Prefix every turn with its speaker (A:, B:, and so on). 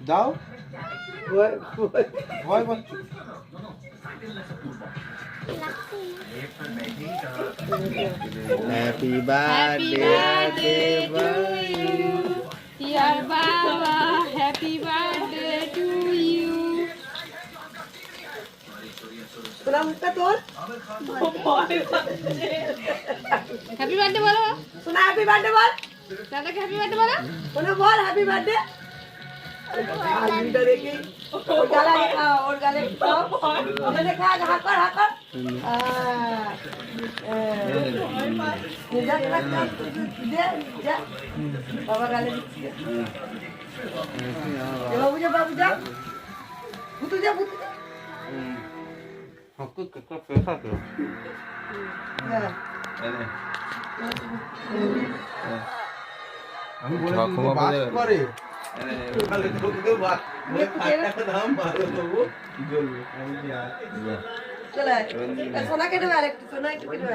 A: দাও ভয় পাচ্ছ happy birthday
B: Dear Baba, happy birthday to you.
C: তোরা মুখটা তোর
B: হ্যাপি বার্থডে বলো
C: শোনা হ্যাপি বার্থডে বল
B: দাদাকে হ্যাপি বার্থডে বলো
C: শোনা বল হ্যাপি বার্থডে দেখি ওর গালে খাও ওর গালে খাও ওখানে খা হাকর হাকর বাবা গালে দিচ্ছি বাবু যা ভুতু যা
A: আমি বলে বাস করে
C: চলে সোনা কেটে আরেকটু সোনা একটু কেটে